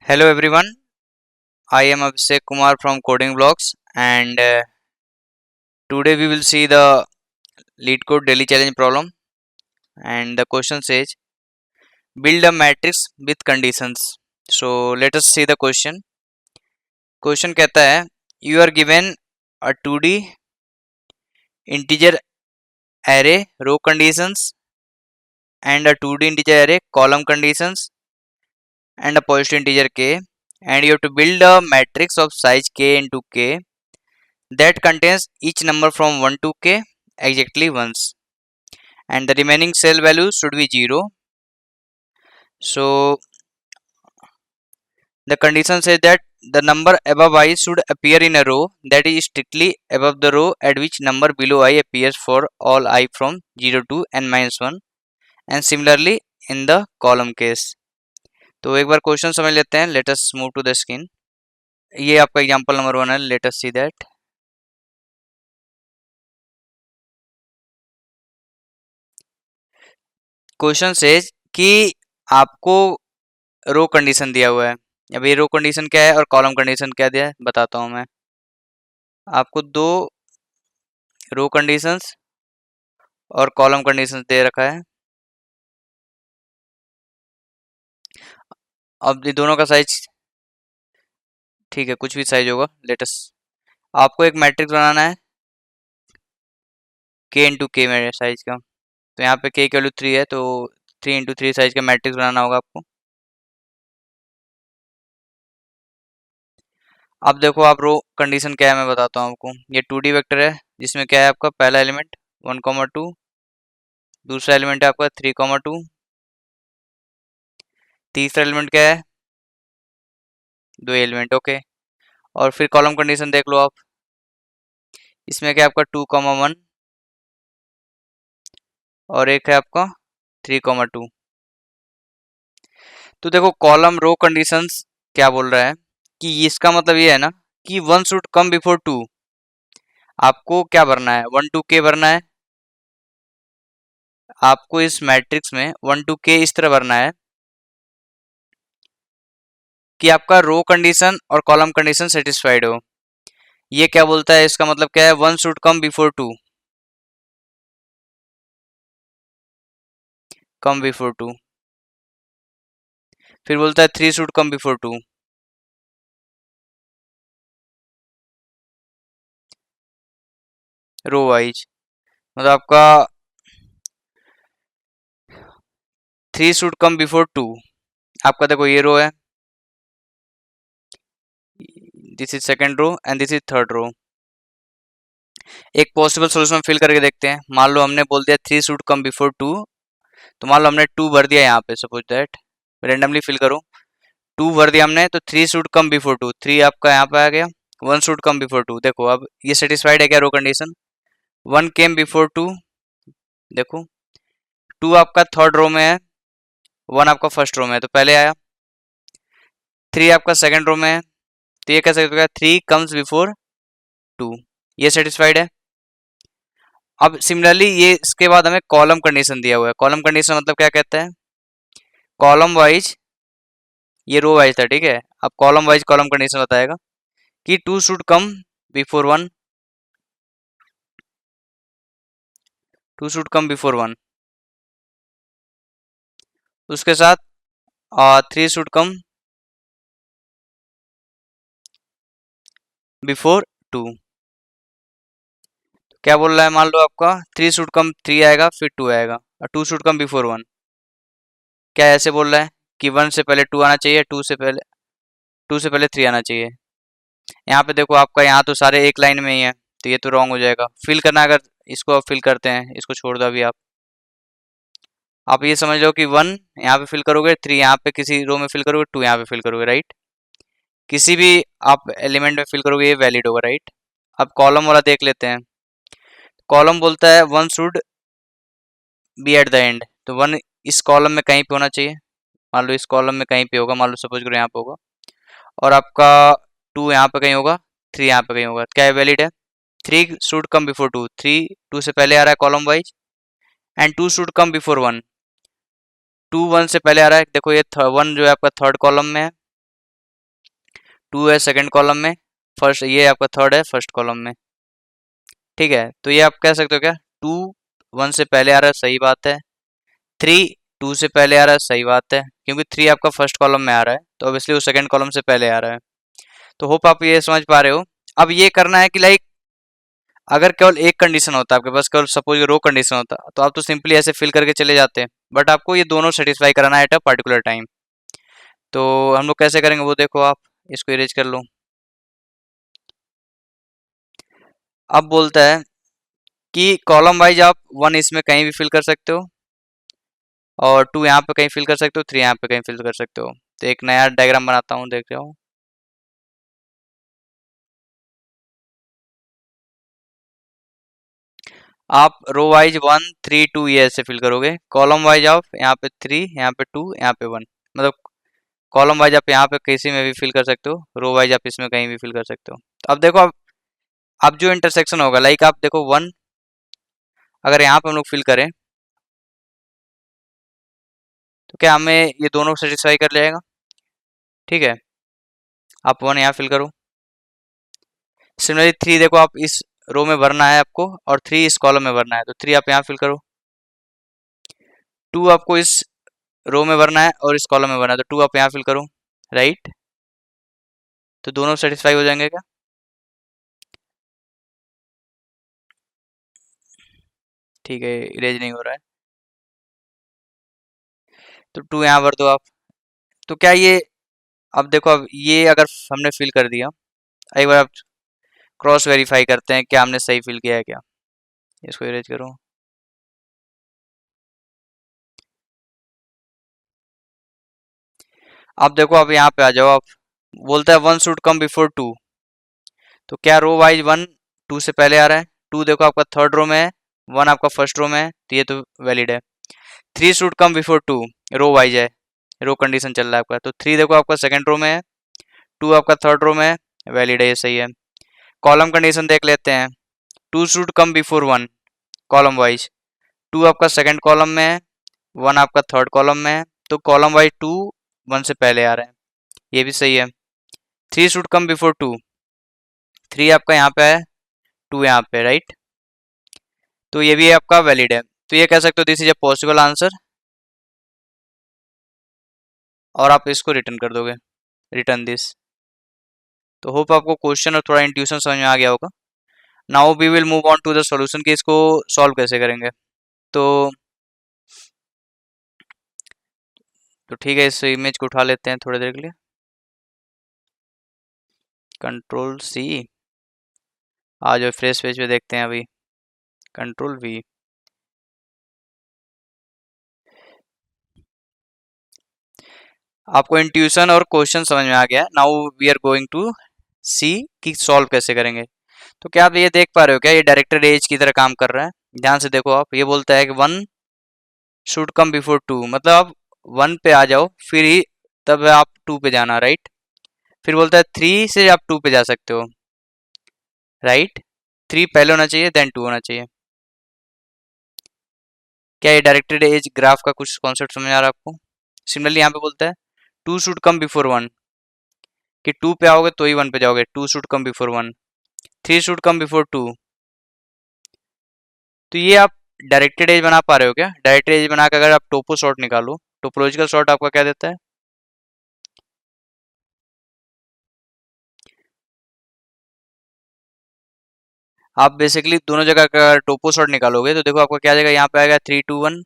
Hello everyone, I am Abhishek Kumar from Coding Blocks and today we will see the Lead Code Daily Challenge problem and the question says build a matrix with conditions. So let us see the question. Question कहता है you are given a 2D integer array row conditions and a 2D integer array column conditions and a positive integer k, and you have to build a matrix of size k into k that contains each number from 1 to k exactly once, and the remaining cell value should be 0. So the condition says that the number above I should appear in a row that is strictly above the row at which number below I appears for all I from 0 to n minus 1, and similarly in the column case. तो एक बार question समझ लेते हैं. Let us move to the screen. ये आपका example number 1 है. Let us see that. Question says कि आपको रो कंडीशन दिया हुआ है. अब ये रो कंडीशन क्या है और कॉलम कंडीशन क्या दिया है बताता हूँ मैं. आपको दो रो कंडीशंस और कॉलम कंडीशंस दे रखा है. अब ये दोनों का साइज ठीक है, कुछ भी साइज होगा. लेटस आपको एक मैट्रिक्स बनाना है के इंटू के में साइज का. तो यहाँ पे के की वैल्यू 3 है, तो 3 इंटू 3 साइज का मैट्रिक्स बनाना होगा आपको. अब देखो आप रो कंडीशन क्या है मैं बताता हूँ आपको. ये 2D वेक्टर है जिसमें क्या है आपका पहला एलिमेंट 1,2, दूसरा एलिमेंट है आपका 3,2, तीसरा एलिमेंट क्या है 2 एलिमेंट. ओके. और फिर कॉलम कंडीशन देख लो आप. इसमें क्या है आपका 2,1 और एक है आपका 3,2. तो देखो कॉलम रो कंडीशंस क्या बोल रहा है कि इसका मतलब ये है ना कि 1 शुड कम बिफोर 2. आपको क्या भरना है 1 to k भरना है. आपको इस मैट्रिक्स में 1 to k इस तरह भरना है कि आपका रो कंडीशन और कॉलम कंडीशन सेटिस्फाइड हो. ये क्या बोलता है, इसका मतलब क्या है 1 should come before 2, come before 2. फिर बोलता है 3 should come before 2. Row wise मतलब आपका 3 शुड कम बिफोर 2. आपका देखो ये रो है, this is second row and this is third row. एक पॉसिबल सोल्यूशन फिल करके देखते हैं. मान लो हमने बोल दिया 3 शुड कम बिफोर 2, तो मान लो हमने 2 भर दिया यहाँ पे. सपोज दैट रेंडमली फिल करो. 2 भर दिया हमने तो 3 शुड कम बिफोर 2, 3 आपका यहाँ पे आ गया. 1 शुड कम बिफोर 2. देखो अब ये सेटिस्फाइड है क्या रो कंडीशन. 1 came before 2. देखो 2 आपका थर्ड रो में है, 1 आपका फर्स्ट रो में है तो पहले आया. 3 आपका सेकंड रो में है, तो ये कैसे होगा 3 कम्स बिफोर 2. ये सेटिस्फाइड है. अब सिमिलरली ये इसके बाद हमें कॉलम कंडीशन दिया हुआ है. कॉलम कंडीशन मतलब क्या कहता है, कॉलम वाइज, ये रो वाइज था ठीक है. अब कॉलम वाइज कॉलम कंडीशन बताएगा कि 2 should come before 1, 2 should come before 1. उसके साथ 3 शुड कम बिफोर 2. क्या बोल रहा है, मान लो आपका 3 शुड कम 3 आएगा फिर 2 आएगा और 2 शुड कम बिफोर 1. क्या ऐसे बोल रहा है कि 1 से पहले 2 आना चाहिए, 2 से पहले 3 आना चाहिए. यहाँ पे देखो आपका यहाँ तो सारे एक लाइन में ही है, तो ये तो रॉन्ग हो जाएगा. फिल करना, अगर इसको आप फिल करते हैं, इसको छोड़ दो अभी. आप ये समझ लो कि 1 यहाँ पे फिल करोगे, 3 यहाँ पे किसी रो में फिल करोगे, 2 यहाँ पे फिल करोगे. राइट. किसी भी आप एलिमेंट में फिल करोगे ये वैलिड होगा. राइट. अब कॉलम वाला देख लेते हैं. कॉलम बोलता है 1 should be at the end. तो 1 इस कॉलम में कहीं पे होना चाहिए. मान लो इस कॉलम में कहीं पे होगा, मान लो सपोज करो यहाँ पे होगा. और आपका 2 यहाँ पे कहीं होगा, 3 यहाँ पे कहीं होगा. क्या है वैलिड है. 3 शुड कम बिफोर 2, 3 2 से पहले आ रहा है column wise. And 2 should come before 1, 2 1 से पहले आ रहा है. देखो ये 1 जो है आपका थर्ड कॉलम में है टू है सेकंड कॉलम में, फर्स्ट ये आपका थर्ड है फर्स्ट कॉलम में। ठीक है, तो ये आप कह सकते हो क्या, टू वन से पहले आ रहा है, सही बात है। थ्री टू से पहले आ रहा है, सही बात है, क्योंकि थ्री आपका फर्स्ट कॉलम में आ रहा है तो ऑब्वियसली वो सेकंड कॉलम से पहले आ रहा है। तो होप आप ये समझ पा रहे हो। अब ये करना है कि लाइक अगर केवल एक कंडीशन होता आपके पास, केवल सपोज रो कंडीशन होता तो आप तो सिंपली ऐसे फिल करके चले जाते, बट आपको ये दोनों सेटिस्फाई कराना है एट अ पर्टिकुलर टाइम। तो हम लोग कैसे करेंगे वो देखो, आप इसको इरेज कर लो। अब बोलता है कि कॉलम वाइज आप वन इसमें कहीं भी फिल कर सकते हो, और टू यहाँ पे कहीं फिल कर सकते हो, थ्री यहाँ पे कहीं फिल कर सकते हो। तो एक नया डायग्राम बनाता हूँ, देख रहे हो। आप row wise one three two ये ऐसे फिल करोगे, कॉलम वाइज आप यहाँ पे थ्री, यहाँ पे टू, यहाँ पे वन, मतलब कॉलम वाइज आप यहाँ पे किसी में भी फिल कर सकते हो, रो वाइज आप इसमें कहीं भी फिल कर सकते हो। तो अब देखो, अब जो इंटरसेक्शन होगा, लाइक आप देखो वन, अगर यहाँ पे हम लोग फिल करें तो क्या हमें ये दोनों सेटिस्फाई कर जाएगा। ठीक है, आप वन यहाँ फिल करो। सिमिलरली थ्री देखो, आप इस रो में भरना है आपको, और थ्री इस कॉलम में भरना है, तो थ्री आप यहाँ फिल करो। टू आपको इस रो में भरना है और इस कॉलम में भरना है, तो टू आप यहाँ फिल करो, राइट। तो दोनों सेटिस्फाई हो जाएंगे क्या। ठीक है, इरेज नहीं हो रहा है, तो टू यहाँ भर दो आप। तो क्या ये, अब देखो, अब ये अगर हमने फिल कर दिया, एक बार आप क्रॉस वेरीफाई करते हैं क्या हमने सही फिल किया है क्या। इसको इरेज करो। अब देखो, अब यहाँ पे आ जाओ आप, बोलता है one should come before two, तो क्या रो वाइज वन टू से पहले आ रहा है। टू देखो आपका थर्ड रो में है, वन आपका फर्स्ट रो में है, तो ये तो वैलिड है। Three should come before two, row wise है, रो कंडीशन चल रहा है आपका, तो थ्री देखो आपका सेकंड रो में है, टू आपका थर्ड रो में है, वैलिड है, ये सही है। कॉलम कंडीशन देख लेते हैं, two should come before one, column wise two आपका सेकंड कॉलम में है, वन आपका थर्ड कॉलम में है, तो कॉलम वाइज टू वन से पहले आ रहे हैं, ये भी सही है। Three should come before two, three आपका यहाँ पे है, टू यहाँ पे, राइट, तो ये भी आपका वैलिड है। तो ये कह सकते हो this is a possible answer, और आप इसको रिटर्न कर दोगे, रिटर्न दिस। तो होप आपको क्वेश्चन और थोड़ा इंट्यूशन समझ में आ गया होगा। Now we will move on to the solution, कि इसको सॉल्व कैसे करेंगे। तो ठीक है, इस इमेज को उठा लेते हैं थोड़ी देर के लिए, कंट्रोल सी, आ जाओ फ्रेश पेज पे देखते हैं अभी, कंट्रोल वी। आपको इंट्यूशन और क्वेश्चन समझ में आ गया, now we are going to see कि सॉल्व कैसे करेंगे। तो क्या आप ये देख पा रहे हो क्या, ये डायरेक्टेड एज की तरह काम कर रहा है। ध्यान से देखो, आप ये बोलता है कि one should come before two, मतलब आप वन पे आ जाओ, फिर ही तब आप टू पे जाना, राइट। फिर बोलता है थ्री से आप टू पे जा सकते हो, राइट। थ्री पहले होना चाहिए, देन टू होना चाहिए। क्या ये डायरेक्टेड एज ग्राफ का कुछ कॉन्सेप्ट समझ आ रहा है आपको। सिमिलरली यहाँ पे बोलता है two should come before one, कि टू पे आओगे तो ही वन पे जाओगे, two should come before one. Three should come before two, तो ये आप डायरेक्टेड एज बना पा रहे हो क्या। डायरेक्टेड एज बना के अगर आप टोपो शॉर्ट निकालो, टोपोलॉजिकल शॉर्ट आपका क्या देता है। आप बेसिकली दोनों जगह का टोपो शॉर्ट निकालोगे तो देखो आपका क्या आ जाएगा, यहाँ पे आएगा थ्री टू वन,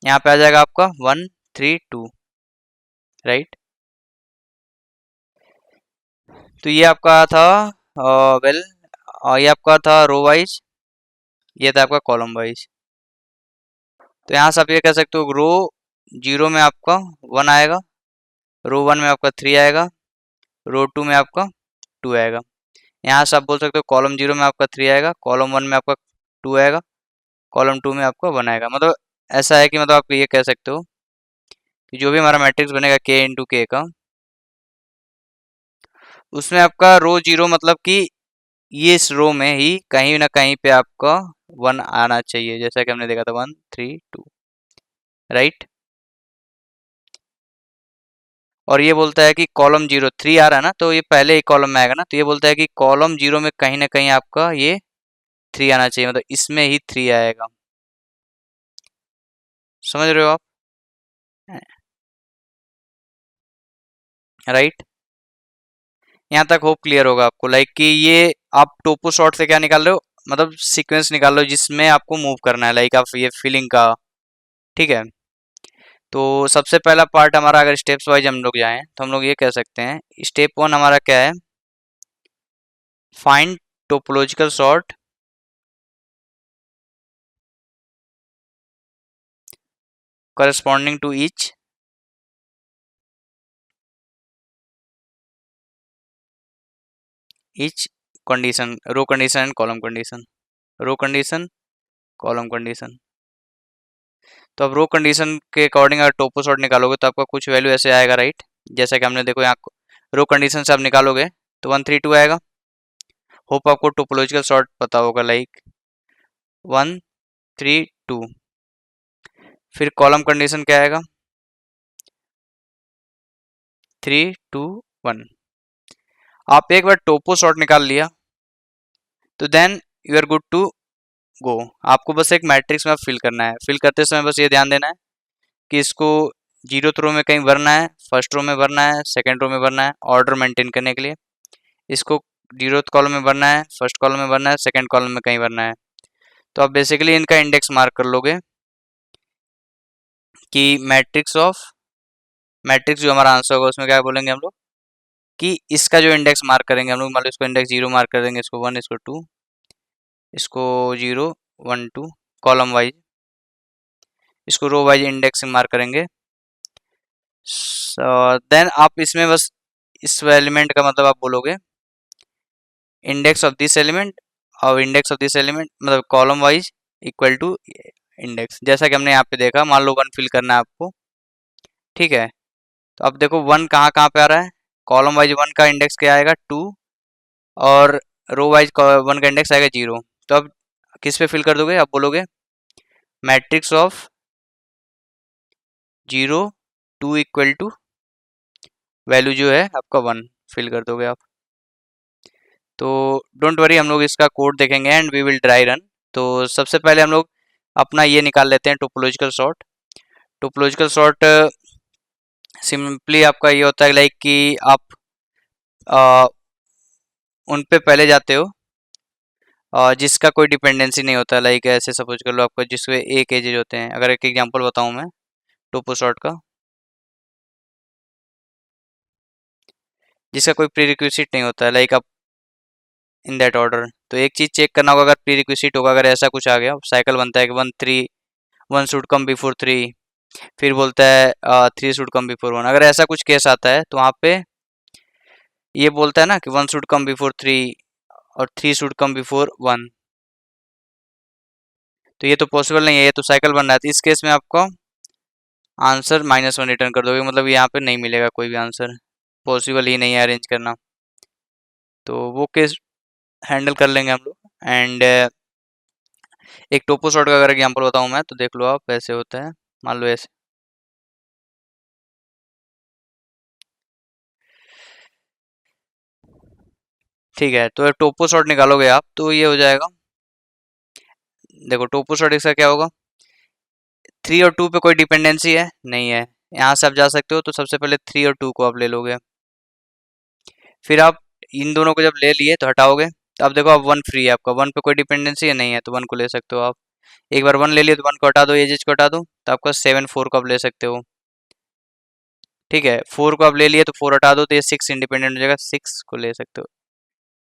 यहाँ पे आ जाएगा आपका वन थ्री टू, राइट। तो ये आपका था वेल, ये आपका था रो वाइज, ये था आपका कॉलम वाइज। तो यहाँ से आप ये कह सकते हो, रो जीरो में आपका वन आएगा, रो वन में आपका थ्री आएगा, रो टू में आपका टू आएगा। यहाँ से आप बोल सकते हो कॉलम जीरो में आपका थ्री आएगा, कॉलम वन में आपका टू आएगा, कॉलम टू में आपका वन आएगा। मतलब ऐसा है कि मतलब आप ये कह सकते हो कि जो भी हमारा मैट्रिक्स बनेगा के इंटू के का, उसमें आपका रो जीरो मतलब कि ये इस रो में ही कहीं ना कहीं पे आपका वन आना चाहिए, जैसा कि हमने देखा था वन थ्री टू, राइट। और ये बोलता है कि कॉलम जीरो, थ्री आ रहा है ना, तो ये पहले ही कॉलम में आएगा ना, तो ये बोलता है कि कॉलम जीरो में कहीं ना कहीं आपका ये थ्री आना चाहिए, मतलब इसमें ही थ्री आएगा। समझ रहे हो आप? राइट। यहाँ तक होप क्लियर होगा आपको, लाइक कि ये आप टोपो शॉट से क्या निकाल रहे हो, मतलब सीक्वेंस निकाल रहे हो जिसमें आपको मूव करना है, लाइक आप ये फिलिंग का। ठीक है। तो सबसे पहला पार्ट हमारा, अगर स्टेप्स वाइज हम लोग जाएं तो हम लोग ये कह सकते हैं, स्टेप वन हमारा क्या है, find topological sort corresponding to each condition, row condition and column condition, row condition, column condition. तो अब रो कंडीशन के अकॉर्डिंग अगर टोपो सॉर्ट निकालोगे तो आपका कुछ वैल्यू ऐसे आएगा, राइट। जैसा कि हमने देखो यहाँ रो कंडीशन से आप निकालोगे तो 1 3 2 आएगा। होप आपको टोपोलॉजिकल सॉर्ट पता होगा, लाइक 1 3 2। फिर कॉलम कंडीशन क्या आएगा, 3 2 1। आप एक बार टोपो सॉर्ट निकाल लिया तो then you are good to go. आपको बस एक मैट्रिक्स में फिल करना है, फिल करते समय बस ये ध्यान देना है कि इसको जीरो रो में कहीं भरना है, फर्स्ट रो में भरना है, सेकंड रो में भरना है, ऑर्डर मेंटेन करने के लिए। इसको जीरो कॉलम में भरना है, फर्स्ट कॉलम में भरना है, सेकंड कॉलम में कहीं भरना है। तो आप बेसिकली इनका इंडेक्स मार्क कर लोगे कि मैट्रिक्स जो हमारा आंसर होगा उसमें क्या बोलेंगे हम लोग, कि इसका जो इंडेक्स मार्क करेंगे हम लोग, मान लो इसको इंडेक्स जीरो मार्क कर देंगे, इसको वन, इसको टू, इसको zero, one two, column wise, इसको रो वाइज इंडेक्स मार्क करेंगे। देन आप इसमें बस इस एलिमेंट का मतलब आप बोलोगे इंडेक्स ऑफ दिस एलिमेंट, और इंडेक्स ऑफ दिस एलिमेंट मतलब column wise equal to index, जैसा कि हमने यहाँ पे देखा। मान लो वन फिल करना है आपको, ठीक है। तो अब देखो वन कहाँ कहाँ पे आ रहा है, कॉलम वाइज वन का इंडेक्स क्या आएगा, टू, और रो वाइज वन का इंडेक्स आएगा जीरो। तो अब किस पे फिल कर दोगे, आप बोलोगे matrix of zero two equal to value जो है आपका वन, फिल कर दोगे आप। तो डोंट वरी, हम लोग इसका कोड देखेंगे and we will dry run. तो सबसे पहले हम लोग अपना ये निकाल लेते हैं topological sort. Topological sort simply आपका ये होता है लाइक कि आप अ, उन पे पहले जाते हो जिसका कोई डिपेंडेंसी नहीं होता, लाइक ऐसे सपोज कर लो आपको जिसके एक एजेज होते हैं। अगर एक एग्जांपल बताऊं मैं टोपो सॉर्ट का, जिसका कोई प्री रिक्विजिट नहीं होता है, लाइक आप इन दैट ऑर्डर। तो एक चीज चेक करना होगा, अगर प्री रिक्विजिट होगा, अगर ऐसा कुछ आ गया, साइकिल बनता है कि one three, one should come before three, फिर बोलता है three should come before one. अगर ऐसा कुछ केस आता है तो वहाँ पे ये बोलता है ना कि one should come before three और three should come before one. तो ये तो पॉसिबल नहीं है, ये तो साइकिल बन रहा है। तो इस केस में आपको आंसर -1 रिटर्न कर दोगे, मतलब यहाँ पे नहीं मिलेगा कोई भी आंसर, पॉसिबल ही नहीं है अरेंज करना। तो वो केस हैंडल कर लेंगे हम लोग। एंड एक टोपो शॉट का अगर एग्जांपल बताऊं मैं, तो देख लो आप, ऐसे होता है, मान लो ऐसे। ठीक है, तो टोपो शॉट निकालोगे आप तो ये हो जाएगा, देखो टोपो शॉट इसका क्या होगा, थ्री और टू पे कोई डिपेंडेंसी है नहीं है, यहाँ से आप जा सकते हो। तो सबसे पहले थ्री और टू को आप ले लोगे, फिर आप इन दोनों को जब ले लिए तो हटाओगे, तो अब देखो अब वन फ्री है आपका, वन पे कोई डिपेंडेंसी है नहीं है, तो वन को ले सकते हो आप। एक बार वन ले लिए तो वन को हटा दो, एजेज को हटा दो, तो आपका सेवन फोर को आप ले सकते हो। ठीक है, फोर को आप ले लिए तो फोर हटा दो, तो ये सिक्स इंडिपेंडेंट हो जाएगा, सिक्स को ले सकते हो।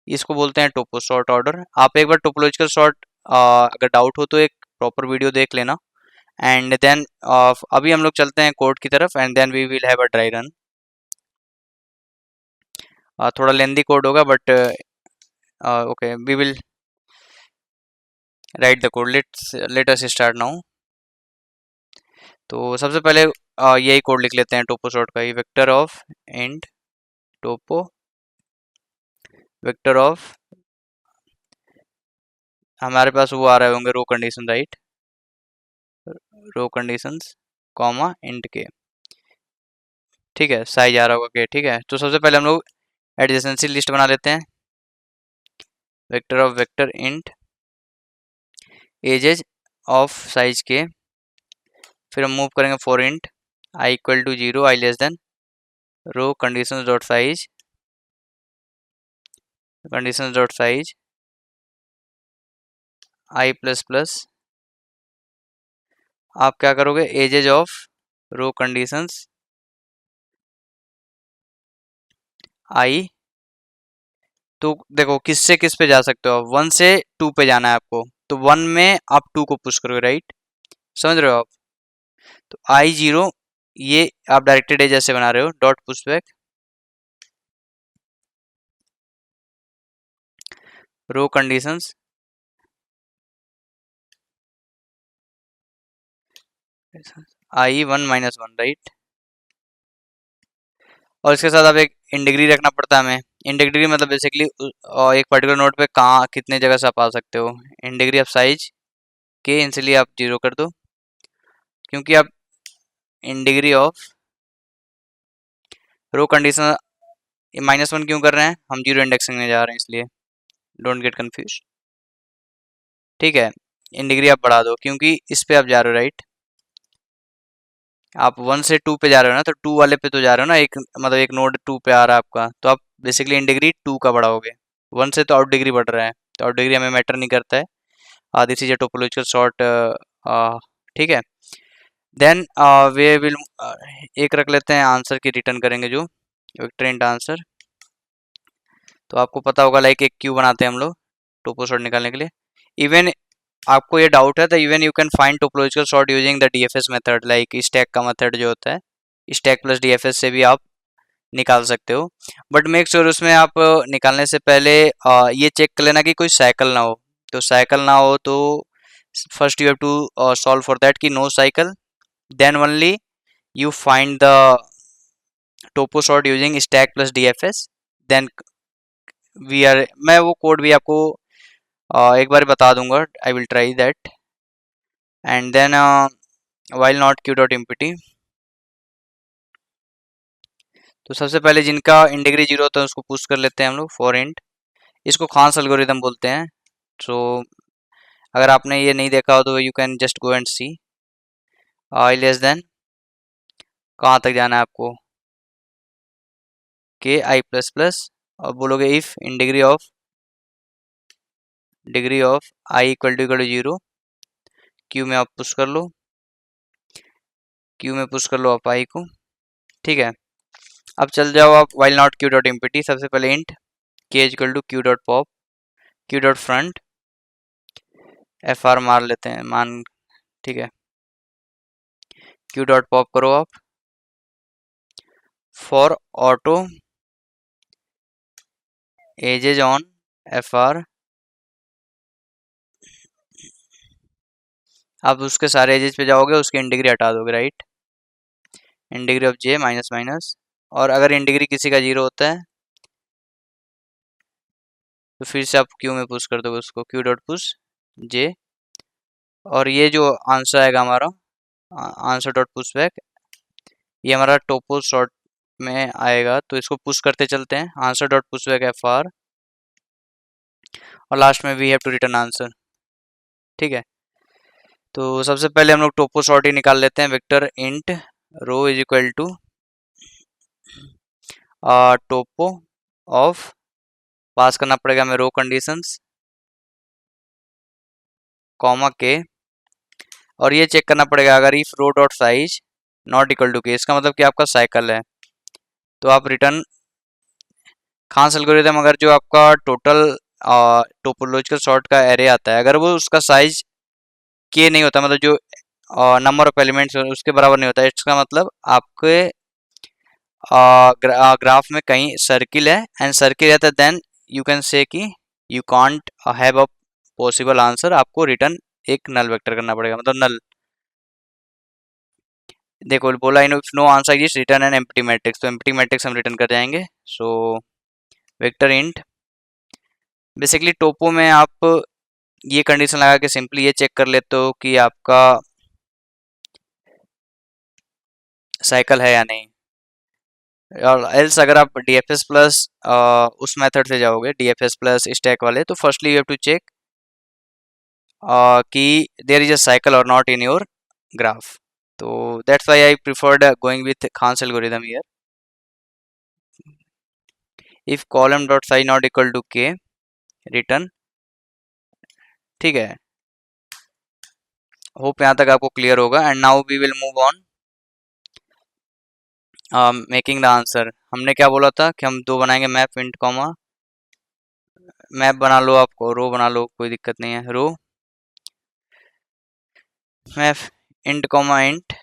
इसको बोलते हैं टोपो सॉर्ट ऑर्डर। आप एक बार टोपोलॉजिकल सॉर्ट अगर डाउट हो तो एक प्रॉपर वीडियो देख लेना। एंड देन अभी हम लोग चलते हैं कोड की तरफ, and then we will have a dry run. थोड़ा लेंदी कोड होगा but okay, we will write the code, let us start now. तो सबसे पहले यही कोड लिख लेते हैं टोपो सॉर्ट का, ये vector of int topo, vector of, हमारे पास वो आ रहे होंगे row condition, right, row conditions, comma int के। ठीक है, साइज आ रहा होगा के, ठीक है। तो सबसे पहले हम लोग एडजेसेंसी लिस्ट बना लेते हैं, vector of vector int edges of size k, फिर हम मूव करेंगे for int i equal to 0, i less than row conditions dot size, conditions dot size i plus plus, आप क्या करोगे, edges of row conditions i. तो देखो किससे किस पे जा सकते हो, 1 से 2 पे जाना है आपको, तो 1 में आप 2 को पुश करोगे, राइट, समझ रहे हो आप। तो I0 ये आप डायरेक्टेड एज ऐसे बना रहे हो, डॉट पुश बैक रो कंडीशंस I1 माइनस 1, राइट। और इसके साथ आप एक इंडिग्री रखना पड़ता है हमें। इंडिग्री मतलब बेसिकली एक पर्टिकुलर नोड पे कहाँ कितने जगह से आप आ सकते हो। इंडिग्री ऑफ साइज के इसलिए आप 0 कर दो, क्योंकि आप इंडिग्री ऑफ रो कंडीशन -1 क्यों कर रहे हैं, हम 0 इंडेक्सिंग में जा रहे हैं इसलिए, डोंट गेट कंफ्यूज, ठीक है। इंडिग्री आप बढ़ा दो क्योंकि इस पे आप जा रहे हो, राइट। आप 1 से 2 पे जा रहे हो ना, तो 2 वाले पे तो जा रहे हो ना, एक मतलब एक नोड 2 पे आ रहा है आपका, तो आप बेसिकली इन डिग्री 2 का बढ़ाओगे। 1 से तो आउट डिग्री बढ़ रहा है, तो आउट डिग्री हमें मैटर नहीं करता है, आधी चीज़ें टोपोलॉजिकल सॉर्ट, ठीक है। देन वे विल एक रख लेते हैं आंसर की रिटर्न करेंगे जो वेक्टर इंट आंसर। तो आपको पता होगा लाइक एक क्यू बनाते हैं हम लोग टोपो सॉर्ट निकालने के लिए। इवन आपको ये डाउट है तो even you can find topological sort using the DFS method, like stack का मेथड जो होता है, स्टैक प्लस डीएफएस से भी आप निकाल सकते हो। बट मेक श्योर उसमें आप निकालने से पहले ये चेक कर लेना कि कोई साइकिल ना हो। तो साइकिल ना हो तो first you have to solve for that कि no cycle, then only you find the topo sort using stack plus DFS. Then we are, मैं वो कोड भी आपको एक बार बता दूंगा, I will try that. And then while not q dot empty, तो सबसे पहले जिनका इंडिग्री 0 होता है उसको पुश कर लेते हैं हम लोग फॉर इंट, इसको खास एल्गोरिदम बोलते हैं। सो अगर आपने ये नहीं देखा हो तो you can just go and see. I less than कहाँ तक जाना है आपको, के आई प्लस प्लस, और बोलोगे if in degree of i equal to 0, queue में आप पुश कर लो, क्यू में पुश कर लो आप आई को, ठीक है। अब चल जाओ आप while not queue dot empty, सबसे पहले int k equal to queue dot pop, queue dot front, F R मार लेते हैं मान, ठीक है। क्यू डॉट पॉप करो आप for auto edges on F R, आप उसके सारे एजेज पे जाओगे, उसके इंडिग्री हटा दोगे, right. Indegree of J minus minus, और अगर इंडिग्री किसी का 0 होता है तो फिर से आप क्यू में पुश कर दोगे उसको, क्यू डॉट पुश जे, और ये जो आंसर आएगा हमारा आंसर डॉट पुश बैक, ये हमारा टोपो शॉर्ट में आएगा, तो इसको पुश करते चलते हैं, answer dot push back F R, और लास्ट में we have to return answer, ठीक है। तो सबसे पहले हम लोग टोपो शॉर्ट ही निकाल लेते हैं, vector int row is equal to topo of, pass करना पड़ेगा हमें रो कंडीशंस कॉमा के, और ये चेक करना पड़ेगा अगर if row dot size not equal to k, इसका मतलब कि आपका साइकिल है, तो आप रिटर्न खास एल्गोरिथम, अगर जो आपका टोटल टोपोलॉजिकल सॉर्ट का एरे आता है, अगर वो उसका साइज के नहीं होता, मतलब जो नंबर ऑफ एलिमेंट्स उसके बराबर नहीं होता, इसका मतलब आपके ग्राफ में कहीं सर्किल है, एंड सर्किल है तो देन यू कैन से कि you can't have a possible answer, आपको रिटर्न एक नल वेक्टर करना पड़ेगा, मतलब नल। देखो बोला in no answer exist return an empty matrix, तो एम्प्टी मैट्रिक्स हम रिटर्न कर जाएंगे। So vector int, basically topo में आप ये कंडीशन लगा के सिंपली ये चेक कर लेते हो कि आपका साइकिल है या नहीं। और एल्स अगर आप डीएफएस प्लस उस मेथड से जाओगे, डीएफएस प्लस स्टैक वाले, तो firstly you have to check कि देयर इज अ साइकिल और नॉट इन योर ग्राफ. तो that's why I preferred going with Kahn's algorithm here. If column dot size not equal to k, return. ठीक है, hope यहाँ तक आपको clear होगा. And now we will move on making the answer. हमने क्या बोला था कि हम दो बनाएंगे, मैप इंट कॉमा. मैप बना लो, आपको रो बना लो, कोई दिक्कत नहीं है. Row map int comma int,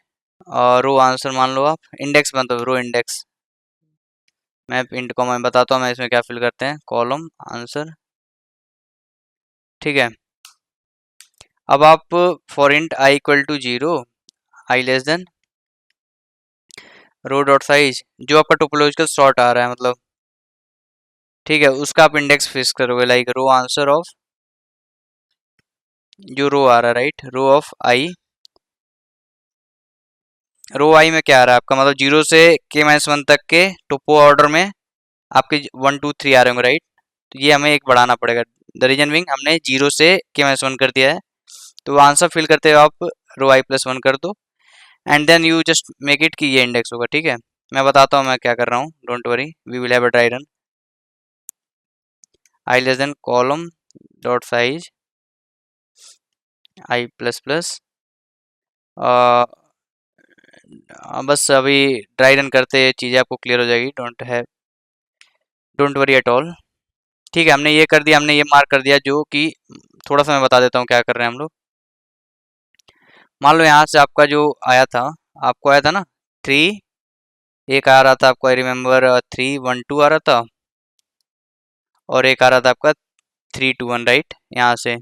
row answer मान लो आप. इंडेक्स मतलब row index. Map int comma, मैं बताता हूँ मैं इसमें क्या फिल करते हैं. Column answer. ठीक है, अब आप for int i equal to 0, i less than row dot size, जो आपका टोपोलॉजिकल सॉर्ट आ रहा है मतलब, ठीक है, उसका आप इंडेक्स फिक्स करोगे. लाइक रो आंसर ऑफ, जो रो आ रहा है, राइट, रो ऑफ आई. रो आई में क्या आ रहा है आपका, मतलब 0 से k-1 तक के टोपो ऑर्डर में आपके 1 2 3 आ रहे होंगे, राइट. तो ये हमें एक बढ़ाना पड़ेगा. द रीजन बिंग, हमने 0 से k-1 कर दिया है, तो आंसर फिल करते हुए आप रो आई प्लस 1 कर दो. And then you just make it कि ये इंडेक्स होगा. ठीक है, मैं बताता हूँ मैं क्या कर रहा हूँ. Don't worry, we will have a dry run. I less than column dot size i plus plus. बस अभी ड्राई रन करते चीज़ें आपको क्लियर हो जाएगी. Don't worry at all. ठीक है, हमने ये कर दिया, हमने ये मार्क कर दिया, जो कि थोड़ा सा मैं बता देता हूँ क्या कर रहे हैं हम लोग. मान लो यहाँ से आपका जो आया था, आपको आया था ना 3, एक आ रहा था आपको, आई रिमेम्बर 3 1 2 आ रहा था, और एक आ रहा था आपका 3 2 1, राइट. यहाँ से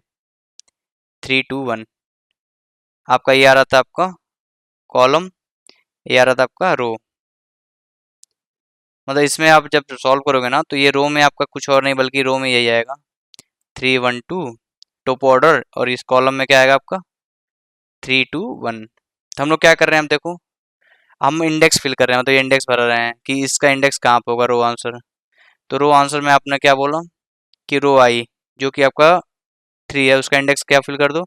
3 2 1 आपका ये आ रहा था आपका कॉलम, ये आ रहा था आपका रो. मतलब इसमें आप जब सॉल्व करोगे ना, तो ये रो में आपका कुछ और नहीं बल्कि रो में यही आएगा 3 1 2 टॉप ऑर्डर, और इस कॉलम में क्या आएगा आपका 3 2 1. तो हम लोग क्या कर रहे हैं, हम देखो, हम इंडेक्स फिल कर रहे हैं, मतलब ये इंडेक्स भर रहे हैं कि इसका इंडेक्स कहाँ पे होगा, रो आंसर. तो रो आंसर में आपने क्या बोला कि रो आई, जो कि आपका 3 है, उसका इंडेक्स क्या फिल कर दो,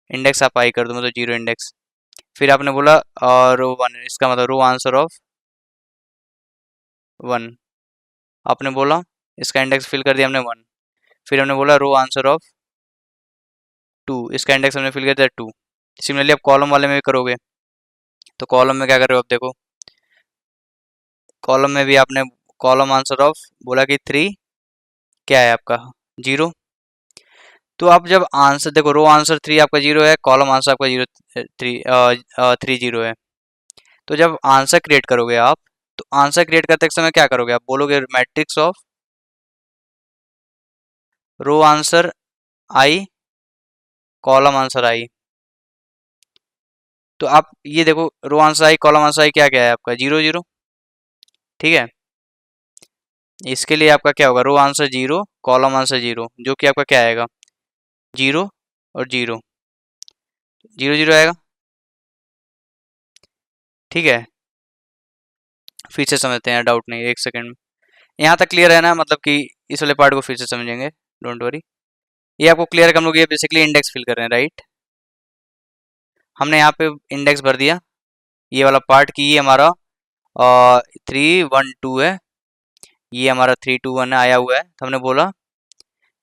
इंडेक्स आप आई कर दो, मतलब 0 इंडेक्स. फिर आपने बोला रो 1, इसका मतलब रो आंसर ऑफ 1. आपने बोला इसका इंडेक्स फिल कर दिया हमने 1. फिर हमने बोला रो आंसर ऑफ 2, इसका इंडेक्स हमने फिल कर दिया 2. सिमिलरली आप कॉलम वाले में भी करोगे. तो कॉलम में क्या कर रहे हो आप देखो, कॉलम में भी आपने कॉलम आंसर ऑफ बोला कि 3 क्या है आपका 0. तो आप जब आंसर देखो, रो आंसर 3 आपका 0 है, कॉलम आंसर आपका 0 3 0 है. तो जब आंसर क्रिएट करोगे आप, तो आंसर क्रिएट करते समय क्या करोगे, आप बोलोगे matrix of row answer I, column answer I. तो आप ये देखो, row answer I column answer I क्या क्या है आपका 0 0. ठीक है, इसके लिए आपका क्या होगा, रो आंसर 0 कॉलम आंसर 0, जो कि आपका क्या आएगा 0 और 0 0 0 आएगा. ठीक है, फिर से समझते हैं, डाउट नहीं, एक सेकंड में. यहाँ तक क्लियर है ना, मतलब कि इस वाले पार्ट को फिर से समझेंगे. डोंट वरी, ये आपको क्लियर है कि हम लोग ये बेसिकली इंडेक्स फिल कर रहे हैं, राइट. हमने यहाँ पे इंडेक्स भर दिया, ये वाला पार्ट की ये हमारा 3 1 2 है, ये हमारा 3 2 1 आया हुआ है. तो हमने बोला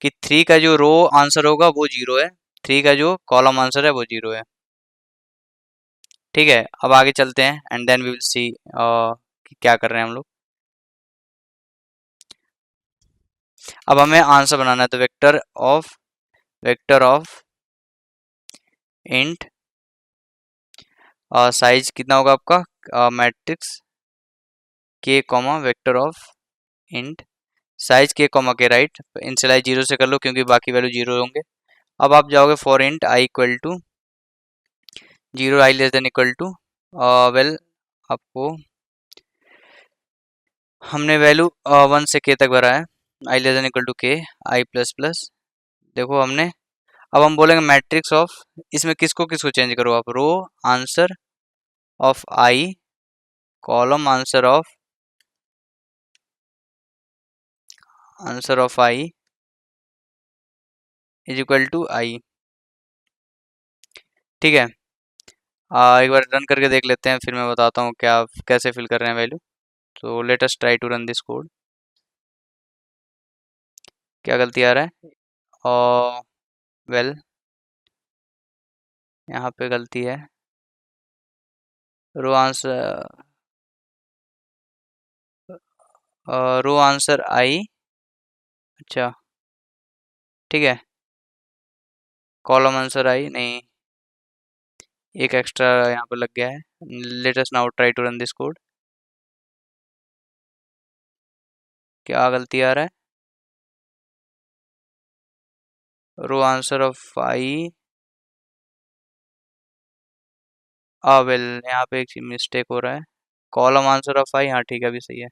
कि 3 का जो रो आंसर होगा वो 0 है, 3 का जो कॉलम आंसर है वो 0 है. ठीक है, अब आगे चलते हैं and then we will see कि क्या कर रहे हैं हम लोग. अब हमें आंसर बनाना है, तो वेक्टर ऑफ इंट साइज कितना होगा आपका, मैट्रिक्स के comma vector of int size के कॉमा के, राइट. इनिशियलाइज 0 से कर लो क्योंकि बाकी वैल्यू 0 होंगे. अब आप जाओगे for int i equal to 0, i less than equal to, well आपको हमने वैल्यू 1 से k तक भरा है, i less than equal to k i plus plus. देखो हमने, अब हम बोलेंगे मैट्रिक्स ऑफ, इसमें किसको किसको चेंज करो आप, row answer of I, column answer of answer of I is equal to I. ठीक है, एक बार रन करके देख लेते हैं, फिर मैं बताता हूँ क्या कैसे फिल कर रहे हैं वैल्यू। तो let us try to run this code. क्या गलती आ रहा है? और वेल, यहाँ पे गलती है। रो आंसर, रो आंसर आई। अच्छा, ठीक है। कॉलम आंसर आई नहीं, एक एक्स्ट्रा यहाँ पे लग गया है। Let us now try to run this code. क्या गलती आ रहा है? Row answer of i, well यहाँ पे एक मिस्टेक हो रहा है। कॉलम आंसर ऑफ आई, हाँ ठीक है, अभी सही है।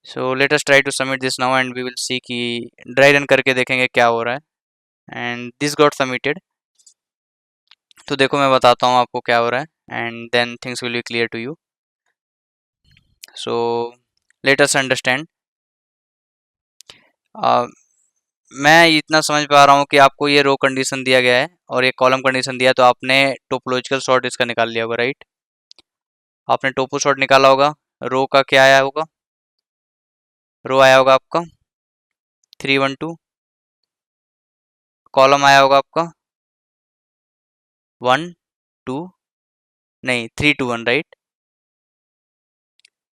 So let us try to submit this now and we will see कि ड्राई रन करके देखेंगे क्या हो रहा है। And this got submitted. तो देखो मैं बताता हूँ आपको क्या हो रहा है and then things will be clear to you. So let us understand. मैं इतना समझ पा रहा हूँ कि आपको ये रो कंडीशन दिया गया है और ये कॉलम कंडीशन दिया है, तो आपने टोपोलॉजिकल सॉर्ट इसका निकाल लिया होगा, राइट? आपने टोपो सॉर्ट निकाला होगा। रो का क्या आया होगा? रो आया होगा आपका 312। कॉलम आया होगा आपका 1 2, नहीं 3 2 1, राइट?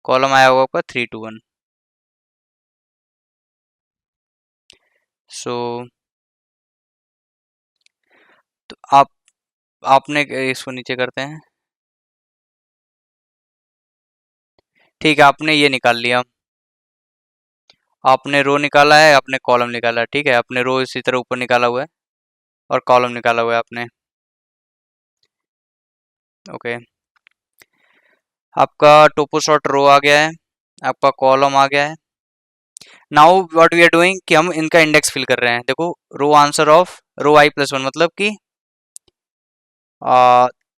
कॉलम आया होगा आपका 3 2 1। सो तो आपने इसको नीचे करते हैं। ठीक है, आपने ये निकाल लिया। आपने रो निकाला है, आपने कॉलम निकाला है, ठीक है। आपने रो इसी तरह ऊपर निकाला हुआ है और कॉलम निकाला हुआ है आपने। ओके, आपका टोपो शॉट रो आ गया है, आपका कॉलम आ गया है। Now what we are doing कि हम इनका इंडेक्स फिल कर रहे हैं। देखो, row answer of row I plus one, मतलब कि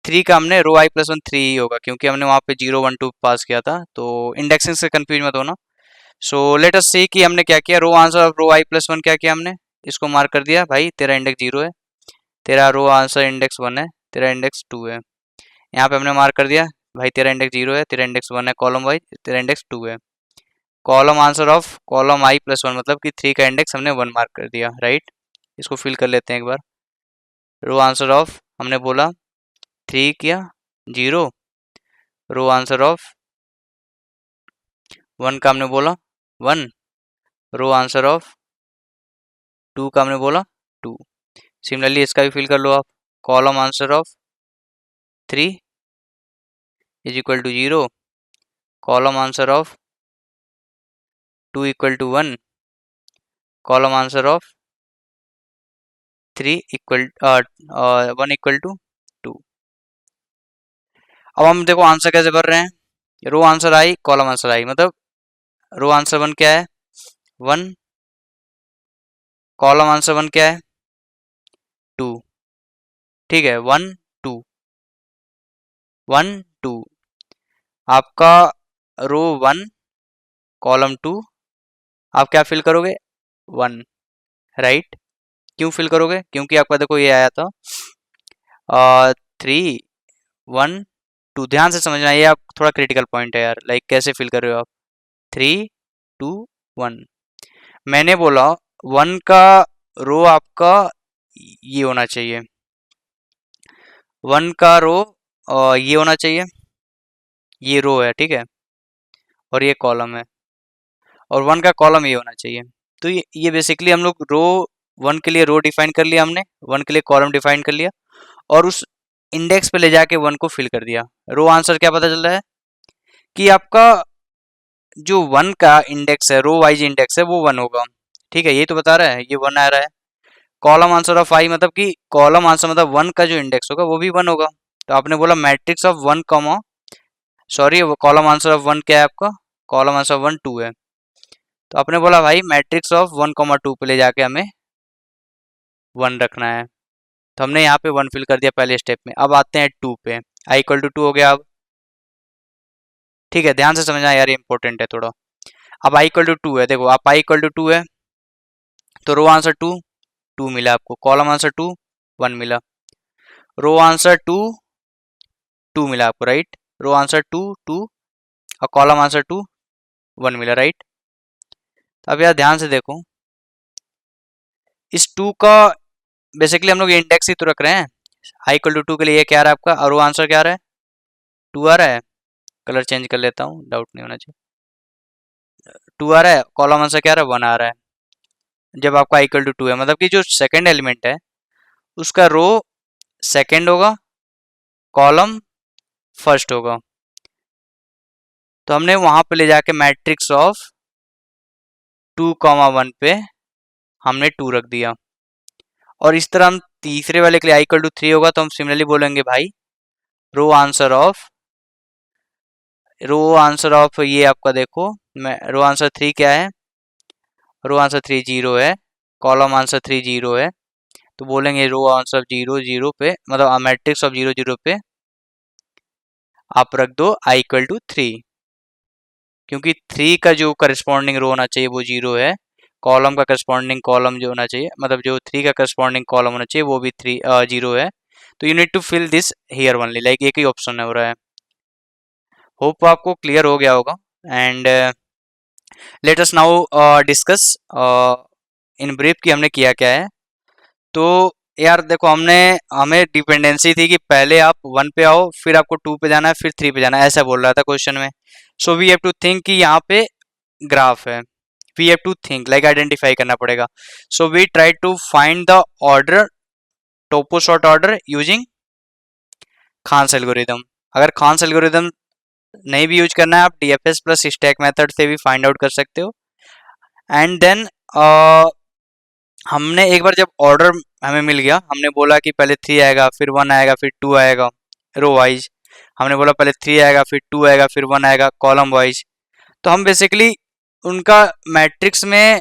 3 का हमने रो आई प्लस वन 3 ही होगा, क्योंकि हमने वहाँ पे 0 1 2 पास किया था। तो इंडेक्सिंग से कंफ्यूज मत होना। सो लेट अस सी कि हमने क्या किया। Row answer of row I plus one क्या किया हमने? इसको मार्क कर दिया, भाई तेरा इंडेक्स 0 है, तेरा रो आंसर इंडेक्स 1 है, तेरा इंडेक्स 2 है। यहाँ पे हमने मार्क कर दिया, भाई तेरा इंडेक्स 0 है, तेरा इंडेक्स 1 है, कॉलम वाइज तेरा इंडेक्स 2 है। Column answer of column I plus one, मतलब कि 3 का इंडेक्स हमने 1 मार्क कर दिया, राइट? इसको फिल कर लेते हैं एक बार। रो आंसर ऑफ हमने बोला 3 किया 0, रो आंसर ऑफ 1 का हमने बोला 1, रो आंसर ऑफ 2 का हमने बोला 2। सिमिलरली इसका भी फिल कर लो आप। Column answer of 3 is equal to 0, column answer of 2 equal to 1, column answer of 3 equal 1 equal to 2। अब हम देखो आंसर कैसे भर रहे हैं। Row answer I, column answer I, मतलब रो आंसर 1 क्या है? 1। कॉलम आंसर 1 क्या है? 2। ठीक है, 1 2 1 2। आपका रो 1 कॉलम 2, आप क्या फिल करोगे? 1, राइट? क्यों फिल करोगे? क्योंकि आपका देखो ये आया था 3 1 2। ध्यान से समझना, ये आप थोड़ा क्रिटिकल पॉइंट है यार। लाइक कैसे फिल कर रहे हो आप? 3 2 1। मैंने बोला 1 का रो आपका ये होना चाहिए, 1 का रो ये होना चाहिए, ये रो है, ठीक है, और ये कॉलम है, और 1 का कॉलम ये होना चाहिए। तो ये बेसिकली हम लोग रो 1 के लिए रो डिफाइन कर लिया हमने, 1 के लिए कॉलम डिफाइन कर लिया, और उस इंडेक्स पे ले जाके 1 को फिल कर दिया। रो आंसर क्या पता चल रहा है कि आपका जो 1 का इंडेक्स है, रो वाइज इंडेक्स है, वो 1 होगा, ठीक है, यही तो बता रहा है, ये 1 आ रहा है। कॉलम आंसर ऑफ आई मतलब कि कॉलम आंसर मतलब 1 का जो इंडेक्स होगा वो भी 1 होगा। तो आपने बोला matrix of 1 comma, sorry, column answer of 1 क्या है आपका? कॉलम आंसर ऑफ 1 2 है। तो आपने बोला भाई मैट्रिक्स ऑफ 1 2 पे ले जाके हमें 1 रखना है। तो हमने यहाँ पे 1 फिल कर दिया पहले स्टेप में। अब आते हैं 2 पे। आई इक्वल टू 2 हो गया। अब ठीक है, ध्यान से समझना यार, ये इंपॉर्टेंट है थोड़ा। अब आई इक्वल टू टू है, देखो आप आई इक्वल टू टू है तो रो आंसर टू, टू मिला आपको, कॉलम आंसर टू, वन मिला, रो आंसर टू, टू मिला आपको, right, row answer two, two, और कॉलम आंसर टू, वन मिला, राइट। तो अब यार ध्यान से देखो, इस टू का बेसिकली हम लोग इंडेक्स ही तो रख रहे हैं। आई इक्वल टू टू के लिए ये क्या आ रहा है आपका, और वो आंसर क्या आ रहा है, टू आ रहा है। कलर चेंज कर लेता हूँ, डाउट नहीं होना चाहिए। टू आ रहा है, कॉलम आंसर क्या आ रहा है, वन आ रहा है। जब आपका आई इक्वल टू टू है, मतलब कि जो सेकंड एलिमेंट है उसका रो सेकंड होगा, कॉलम फर्स्ट होगा। तो हमने वहां पे ले जाके matrix of two comma one पे हमने टू रख दिया। और इस तरह हम तीसरे वाले के लिए आई इक्वल टू थ्री होगा तो हम सिमिलरली बोलेंगे भाई रो आंसर ऑफ ये आपका देखो, रो आंसर थ्री क्या है, रो आंसर थ्री जीरो है, कॉलम आंसर थ्री जीरो है। तो बोलेंगे रो आंसर जीरो जीरो पे, मतलब मैट्रिक्स ऑफ जीरो जीरो पे आप रख दो आई इक्वल टू थ्री, क्योंकि थ्री का जो करस्पॉन्डिंग रो होना चाहिए वो जीरो है, कॉलम का करस्पॉन्डिंग कॉलम जो होना चाहिए, मतलब जो थ्री का करस्पॉन्डिंग कॉलम होना चाहिए वो भी थ्री जीरो है। तो you need to fill this here only, like एक ही ऑप्शन है हो रहा है। होप आपको क्लियर हो गया होगा। And let us now discuss in brief कि हमने किया क्या है। तो यार देखो, हमें डिपेंडेंसी थी कि पहले आप वन पे आओ, फिर आपको टू पे जाना है, फिर थ्री पे जाना है, ऐसा बोल रहा था क्वेश्चन में। So we have to think कि यहाँ पे ग्राफ है, we have to think like identify करना पड़ेगा। So we try to find the order, topo sort order using Kahn's algorithm. अगर खान्स एल्गोरिदम नहीं भी यूज करना है, आप डीएफएस प्लस स्टैक मेथड से भी फाइंड आउट कर सकते हो। एंड देन हमने एक बार जब ऑर्डर हमें मिल गया, हमने बोला कि पहले थ्री आएगा, फिर वन आएगा, फिर टू आएगा, रो वाइज। हमने बोला पहले थ्री आएगा, फिर टू आएगा, फिर वन आएगा, कॉलम वाइज। तो हम बेसिकली उनका मैट्रिक्स में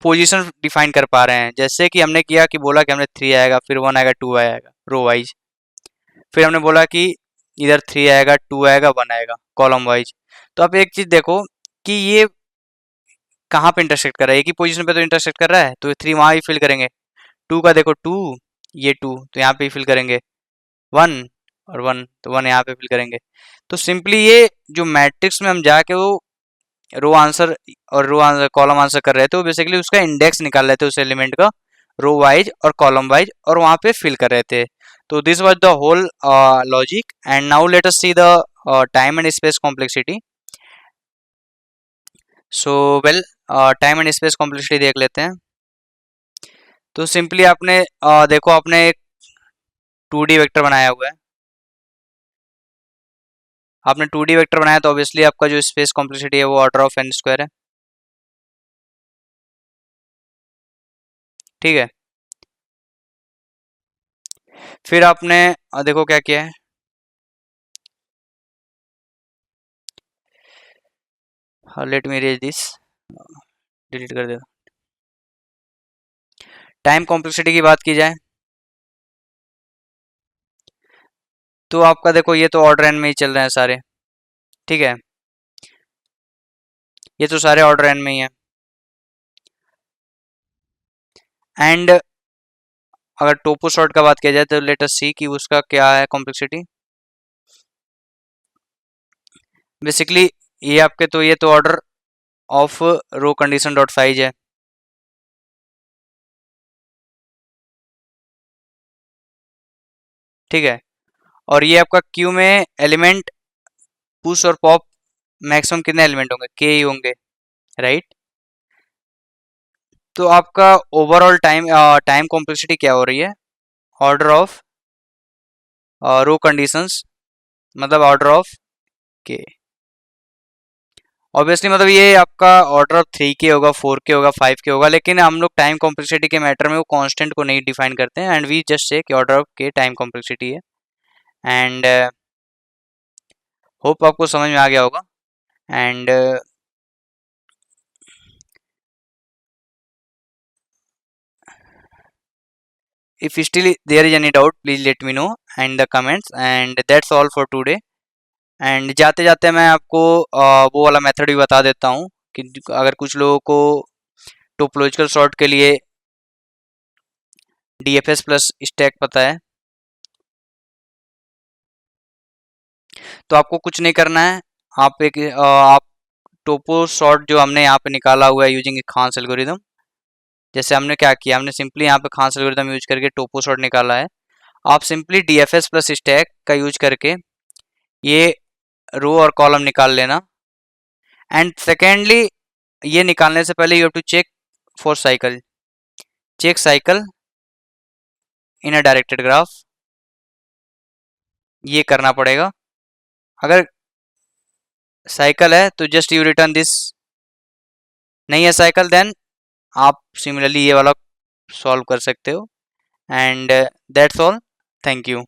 पोजीशन डिफाइन कर पा रहे हैं। जैसे कि हमने किया कि बोला कि हमने थ्री आएगा, फिर वन आएगा, टू आएगा, रो वाइज। फिर हमने बोला कि इधर थ्री आएगा, टू आएगा, वन आएगा, कॉलम वाइज। तो आप एक चीज देखो कि ये कहाँ पे इंटरसेक्ट कर रहा है, एक ही पोजीशन पे तो इंटरसेक्ट कर रहा है, तो थ्री वहां ही फिल करेंगे। टू का देखो टू, ये टू तो यहाँ पे ही फिल करेंगे, वन और वन तो वन यहाँ पे फिल करेंगे। तो सिंपली ये जो मैट्रिक्स में हम जाके वो रो आंसर और रो आंसर कॉलम आंसर कर रहे थे, वो बेसिकली उसका इंडेक्स निकाल रहे थे उस एलिमेंट का, रो वाइज और कॉलम वाइज, और वहाँ पे फिल कर रहे थे। तो this was the whole logic. And now let us see the time and space complexity. So well, time and space complexity देख लेते हैं। तो सिंपली आपने देखो, आपने एक 2D वेक्टर बनाया हुआ है, आपने 2D वेक्टर बनाया तो ऑब्वियसली आपका जो स्पेस कॉम्प्लेक्सिटी है वो ऑर्डर ऑफ एन स्क्वायर है, ठीक है। फिर आपने देखो क्या किया है, let me erase this, delete कर दे। टाइम कॉम्प्लेक्सिटी की बात की जाए तो आपका देखो, ये तो ऑर्डर एन में ही चल रहे हैं सारे, ठीक है, ये तो सारे ऑर्डर एन में ही है। एंड अगर टोपो शॉर्ट का बात किया जाए तो लेट अस सी कि उसका क्या है कॉम्प्लेक्सिटी। बेसिकली ये आपके तो ये तो order of row condition dot size है, ठीक है। और ये आपका क्यू में एलिमेंट पुश और पॉप मैक्सिमम कितने एलिमेंट होंगे, के ही होंगे, राइट। तो आपका ओवरऑल टाइम कॉम्प्लेक्सिटी क्या हो रही है, ऑर्डर ऑफ रो कंडीशंस, मतलब ऑर्डर ऑफ के। ऑब्वियसली मतलब ये आपका ऑर्डर ऑफ थ्री के होगा, फोर के होगा, फाइव के होगा, लेकिन हम लोग टाइम कॉम्प्लेक्सिटी के मैटर में वो कांस्टेंट को नहीं डिफाइन करते हैं, एंड वी जस्ट से कि ऑर्डर ऑफ के टाइम कॉम्प्लेक्सिटी है। एंड होप आपको समझ में आ गया होगा। And if still there is any doubt, please let me know in the comments, and that's all for today. And जाते जाते मैं आपको वो वाला मेथड भी बता देता हूँ कि अगर कुछ लोगों को टोपोलॉजिकल सॉर्ट के लिए डीएफएस प्लस स्टैक पता है, तो आपको कुछ नहीं करना है। आप टोपो सॉर्ट जो हमने यहाँ पे निकाला हुआ है यूजिंग खान्स एल्गोरिदम, जैसे हमने क्या किया, हमने सिंपली यहाँ पे खान्स एल्गोरिदम यूज करके टोपो सॉर्ट निकाला है। आप सिंपली डीएफएस प्लस स्टैक का यूज करके ये रो और कॉलम निकाल लेना। एंड सेकेंडली, ये निकालने से पहले you have to check for cycle, check cycle in a directed graph, ये करना पड़ेगा। अगर साइकिल है तो जस्ट यू रिटर्न दिस, नहीं है साइकिल देन आप सिमिलरली ये वाला सॉल्व कर सकते हो। And that's all, thank you.